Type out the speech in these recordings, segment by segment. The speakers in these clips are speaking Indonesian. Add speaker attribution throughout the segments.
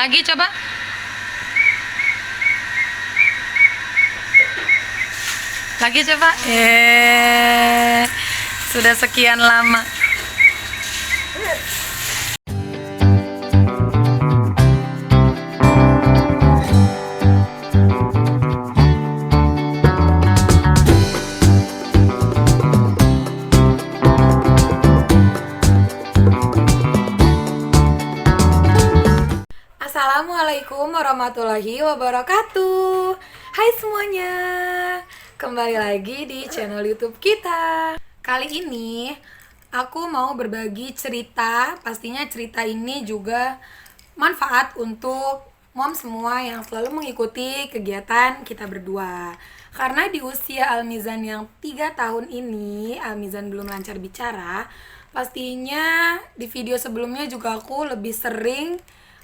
Speaker 1: Lagi coba. Lagi coba. Sudah sekian lama. Assalamualaikum warahmatullahi wabarakatuh. Hai semuanya, kembali lagi di channel YouTube kita. Kali ini aku mau berbagi cerita. Pastinya cerita ini juga manfaat untuk mom semua yang selalu mengikuti kegiatan kita berdua. Karena di usia Almizan yang 3 tahun ini, Almizan belum lancar bicara. Pastinya di video sebelumnya juga aku lebih sering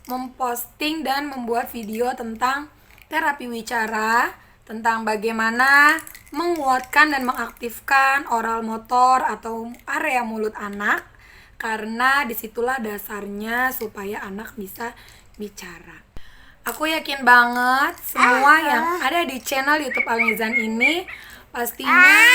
Speaker 1: memposting dan membuat video tentang terapi wicara, tentang bagaimana menguatkan dan mengaktifkan oral motor atau area mulut anak, karena disitulah dasarnya supaya anak bisa bicara. Aku yakin banget semua yang ada di channel YouTube Almizan ini pastinya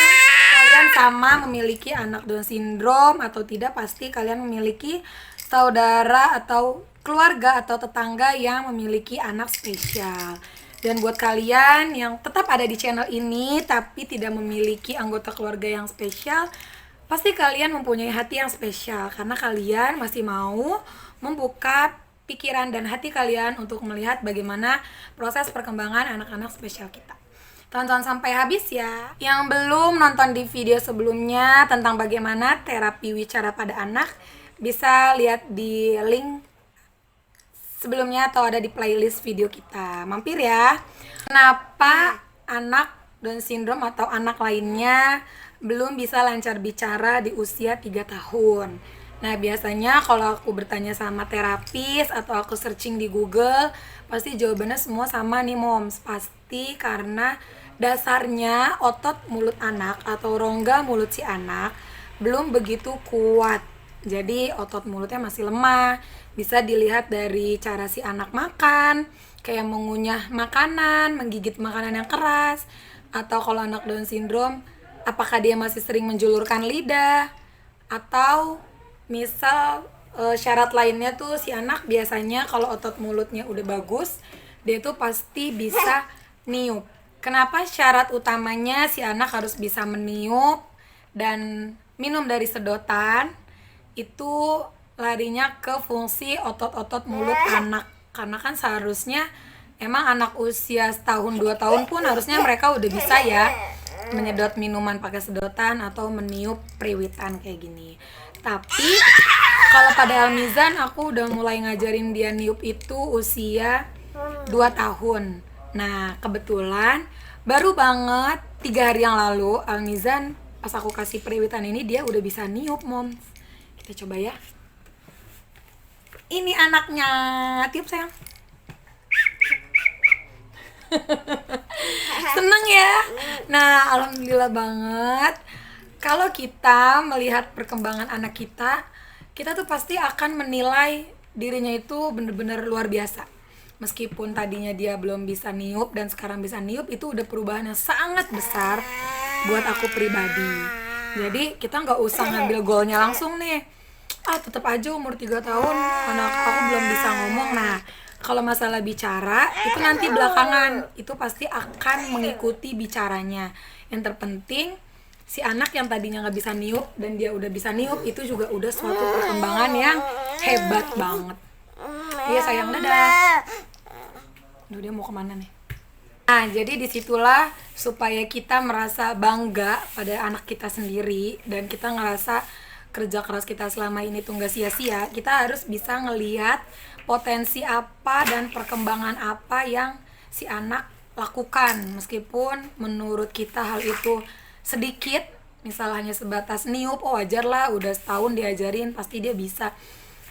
Speaker 1: kalian sama memiliki anak Down syndrome atau tidak, pasti kalian memiliki saudara atau keluarga atau tetangga yang memiliki anak spesial. Dan buat kalian yang tetap ada di channel ini tapi tidak memiliki anggota keluarga yang spesial, pasti kalian mempunyai hati yang spesial karena kalian masih mau membuka pikiran dan hati kalian untuk melihat bagaimana proses perkembangan anak-anak spesial kita. Tonton sampai habis ya. Yang belum nonton di video sebelumnya tentang bagaimana terapi wicara pada anak, bisa lihat di link sebelumnya atau ada di playlist video kita. Mampir ya. Kenapa anak Down syndrome atau anak lainnya belum bisa lancar bicara di usia 3 tahun? Nah, biasanya kalau aku bertanya sama terapis atau aku searching di Google, pasti jawabannya semua sama nih moms. Pasti karena dasarnya otot mulut anak atau rongga mulut si anak belum begitu kuat. Jadi otot mulutnya masih lemah. Bisa dilihat dari cara si anak makan, kayak mengunyah makanan, menggigit makanan yang keras. Atau kalau anak Down syndrome, apakah dia masih sering menjulurkan lidah. Atau misal syarat lainnya tuh si anak biasanya kalau otot mulutnya udah bagus, dia tuh pasti bisa niup. Kenapa syarat utamanya si anak harus bisa meniup dan minum dari sedotan? Itu larinya ke fungsi otot-otot mulut anak. Karena kan seharusnya emang anak usia setahun 2 tahun pun harusnya mereka udah bisa ya menyedot minuman pakai sedotan atau meniup periwitan kayak gini. Tapi kalau pada Almizan aku udah mulai ngajarin dia niup itu usia 2 tahun. Nah, kebetulan baru banget 3 hari yang lalu Almizan pas aku kasih periwitan ini dia udah bisa niup, moms. Kita coba ya. Ini anaknya, tiup sayang. Seneng ya. Nah, alhamdulillah banget. Kalau kita melihat perkembangan anak kita, kita tuh pasti akan menilai dirinya itu bener-bener luar biasa. Meskipun tadinya dia belum bisa niup dan sekarang bisa niup, itu udah perubahan yang sangat besar buat aku pribadi. Jadi kita nggak usah ngambil goalnya langsung nih, tetap aja umur 3 tahun anak aku belum bisa ngomong. Nah, kalau masalah bicara itu nanti belakangan, itu pasti akan mengikuti bicaranya. Yang terpenting si anak yang tadinya nggak bisa niup dan dia udah bisa niup, itu juga udah suatu perkembangan yang hebat banget. Iya sayang, dadah. Duh, dia mau kemana nih? Nah, jadi disitulah supaya kita merasa bangga pada anak kita sendiri dan kita ngerasa kerja keras kita selama ini tuh nggak sia-sia. Kita harus bisa ngelihat potensi apa dan perkembangan apa yang si anak lakukan. Meskipun menurut kita hal itu sedikit, misal hanya sebatas niup, wajar lah, udah setahun diajarin pasti dia bisa.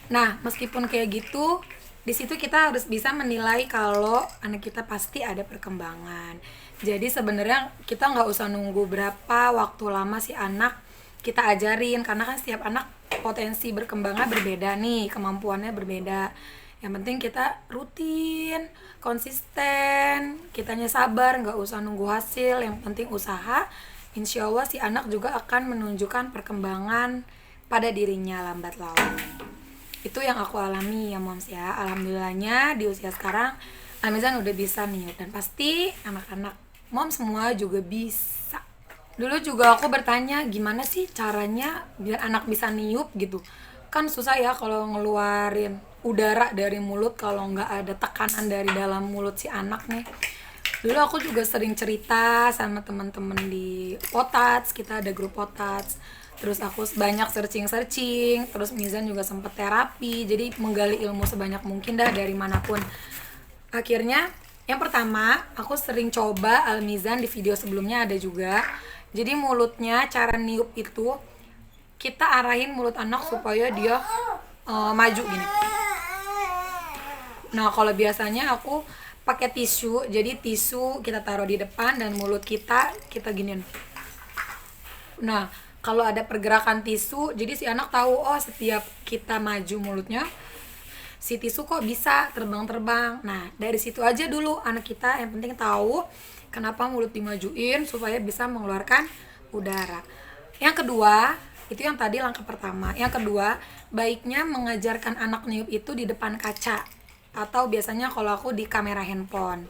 Speaker 1: Nah, meskipun kayak gitu, di situ kita harus bisa menilai kalau anak kita pasti ada perkembangan. Jadi sebenarnya kita nggak usah nunggu berapa waktu lama si anak kita ajarin, karena kan setiap anak potensi berkembangnya berbeda nih, kemampuannya berbeda. Yang penting kita rutin, konsisten, kitanya sabar, nggak usah nunggu hasil, yang penting usaha. Insya Allah si anak juga akan menunjukkan perkembangan pada dirinya lambat laun. Itu yang aku alami ya moms ya. Alhamdulillahnya di usia sekarang Almizan udah bisa nih, dan pasti anak-anak mom semua juga bisa. Dulu juga aku bertanya gimana sih caranya biar anak bisa niup gitu. Kan susah ya kalau ngeluarin udara dari mulut kalau nggak ada tekanan dari dalam mulut si anak nih. Dulu aku juga sering cerita sama teman-teman di Potats, kita ada grup Potats. Terus aku banyak searching, terus Mizan juga sempet terapi, jadi menggali ilmu sebanyak mungkin dah dari manapun. Akhirnya yang pertama aku sering coba Almizan, di video sebelumnya ada juga. Jadi mulutnya cara niup itu kita arahin mulut anak supaya dia maju gini. Nah kalau biasanya aku pakai tisu, jadi tisu kita taruh di depan dan mulut kita giniin. Nah kalau ada pergerakan tisu, jadi si anak tahu oh setiap kita maju mulutnya si tisu kok bisa terbang-terbang. Nah dari situ aja dulu anak kita yang penting tahu kenapa mulut dimajuin supaya bisa mengeluarkan udara. Yang kedua, itu yang tadi langkah pertama. Yang kedua, baiknya mengajarkan anak niup itu di depan kaca, atau biasanya kalau aku di kamera handphone.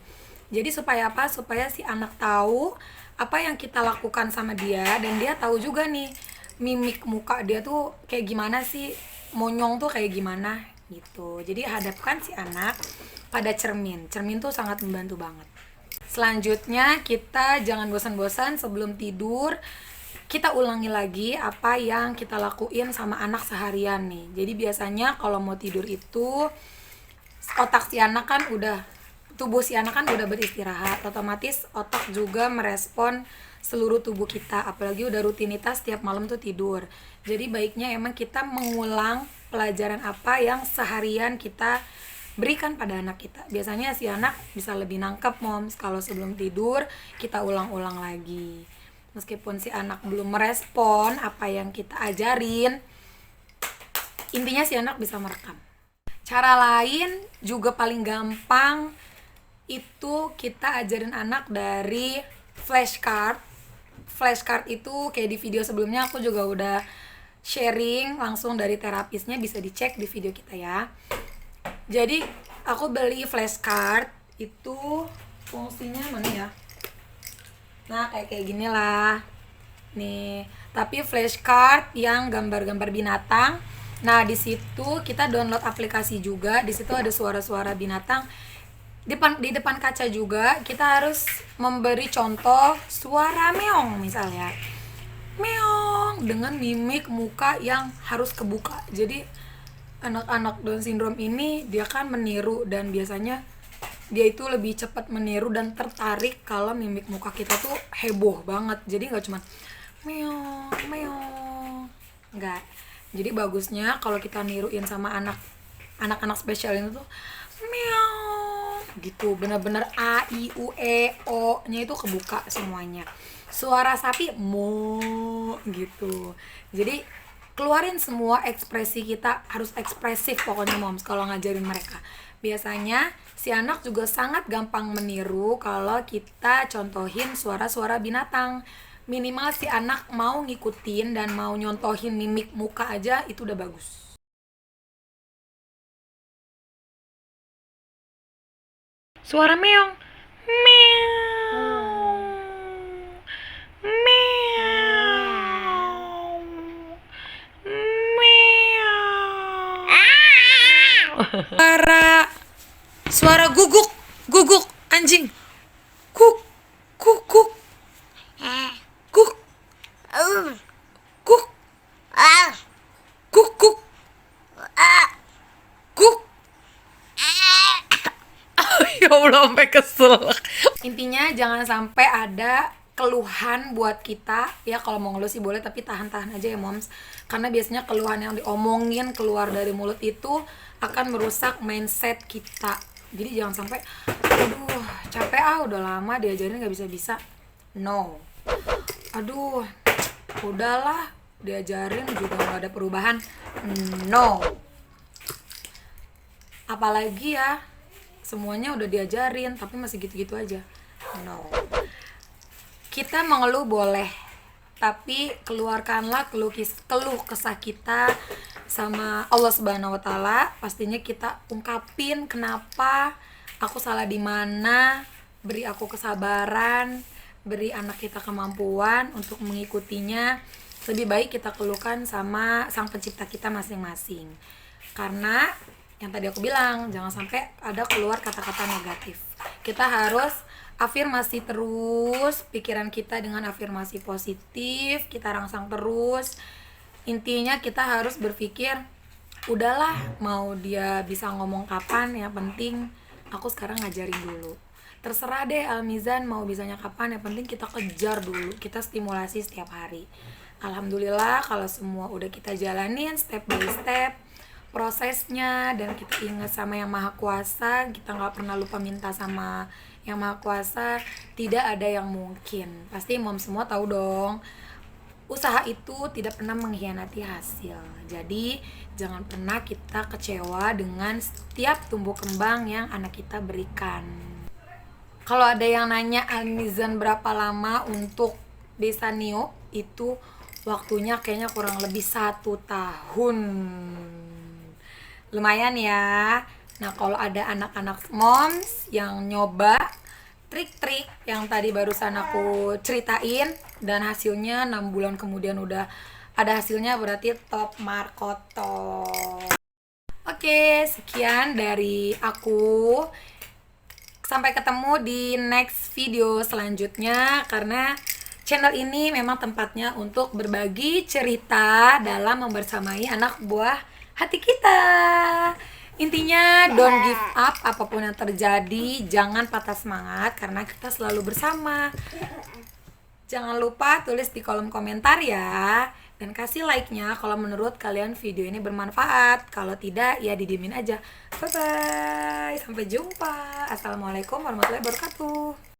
Speaker 1: Jadi supaya apa? Supaya si anak tahu apa yang kita lakukan sama dia, dan dia tahu juga nih mimik muka dia tuh kayak gimana sih, monyong tuh kayak gimana gitu. Jadi hadapkan si anak pada cermin. Cermin tuh sangat membantu banget. Selanjutnya kita jangan bosan-bosan sebelum tidur, kita ulangi lagi apa yang kita lakuin sama anak seharian nih. Jadi biasanya kalau mau tidur itu otak si anak kan udah, tubuh si anak kan udah beristirahat, otomatis otak juga merespon seluruh tubuh kita, apalagi udah rutinitas tiap malam tuh tidur. Jadi baiknya emang kita mengulang pelajaran apa yang seharian kita berikan pada anak kita. Biasanya si anak bisa lebih nangkep moms kalau sebelum tidur kita ulang-ulang lagi. Meskipun si anak belum merespon apa yang kita ajarin, intinya si anak bisa merekam. Cara lain juga paling gampang itu kita ajarin anak dari flashcard. Flashcard itu kayak di video sebelumnya aku juga udah sharing langsung dari terapisnya, bisa dicek di video kita ya. Jadi aku beli flashcard itu fungsinya mana ya? Nah kayak gini lah nih, tapi flashcard yang gambar-gambar binatang. Nah di situ kita download aplikasi juga, di situ ada suara-suara binatang. Di depan kaca juga kita harus memberi contoh suara meong misalnya, meong dengan mimik muka yang harus kebuka. Jadi anak-anak Down syndrome ini dia kan meniru, dan biasanya dia itu lebih cepat meniru dan tertarik kalau mimik muka kita tuh heboh banget. Jadi nggak cuma meong meong, nggak. Jadi bagusnya kalau kita niruin sama anak-anak spesial itu tuh meong gitu, bener-bener a i u e o nya itu kebuka semuanya. Suara sapi mo gitu. Jadi keluarin semua ekspresi kita, harus ekspresif pokoknya moms kalau ngajarin mereka. Biasanya si anak juga sangat gampang meniru kalau kita contohin suara-suara binatang. Minimal si anak mau ngikutin dan mau nyontohin mimik muka aja itu udah bagus. Suara meong, meong, meong, meong. Suara guguk, guguk anjing, kuk, kuk, kuk, kuk, kuk, kuk, kuk, kuk. Ya Allah sampai kesel. Intinya jangan sampai ada keluhan buat kita ya. Kalau mau ngeluh sih boleh, tapi tahan-tahan aja ya moms, karena biasanya keluhan yang diomongin keluar dari mulut itu akan merusak mindset kita. Jadi jangan sampai aduh capek udah lama diajarin nggak bisa-bisa. No, aduh udahlah diajarin juga nggak ada perubahan. No, apalagi ya semuanya udah diajarin tapi masih gitu-gitu aja. No, kita mengeluh boleh, tapi keluarkanlah keluh kesah kita sama Allah Subhanahu wa taala. Pastinya kita ungkapin kenapa, aku salah di mana, beri aku kesabaran, beri anak kita kemampuan untuk mengikutinya. Lebih baik kita keluhkan sama sang pencipta kita masing-masing. Karena yang tadi aku bilang, jangan sampai ada keluar kata-kata negatif. Kita harus afirmasi terus pikiran kita dengan afirmasi positif, kita rangsang terus. Intinya kita harus berpikir, udahlah mau dia bisa ngomong kapan, yang penting aku sekarang ngajarin dulu. Terserah deh Almizan mau bisanya kapan, yang penting kita kejar dulu, kita stimulasi setiap hari. Alhamdulillah kalau semua udah kita jalanin step by step prosesnya, dan kita ingat sama yang maha kuasa, kita gak pernah lupa minta sama yang maha kuasa, tidak ada yang mungkin. Pasti mom semua tahu dong, usaha itu tidak pernah mengkhianati hasil. Jadi jangan pernah kita kecewa dengan setiap tumbuh kembang yang anak kita berikan. Kalau ada yang nanya Almizan berapa lama untuk desa Nio, itu waktunya kayaknya kurang lebih 1 tahun. Lumayan ya. Nah, kalau ada anak-anak moms yang nyoba trik-trik yang tadi barusan aku ceritain dan hasilnya 6 bulan kemudian udah ada hasilnya, berarti top markoto. Oke, sekian dari aku. Sampai ketemu di next video selanjutnya, karena channel ini memang tempatnya untuk berbagi cerita dalam membersamai anak buah hati kita. Intinya don't give up, apapun yang terjadi jangan patah semangat karena kita selalu bersama. Jangan lupa tulis di kolom komentar ya, dan kasih like-nya kalau menurut kalian video ini bermanfaat. Kalau tidak ya didiemin aja. Bye bye, sampai jumpa. Assalamualaikum warahmatullahi wabarakatuh.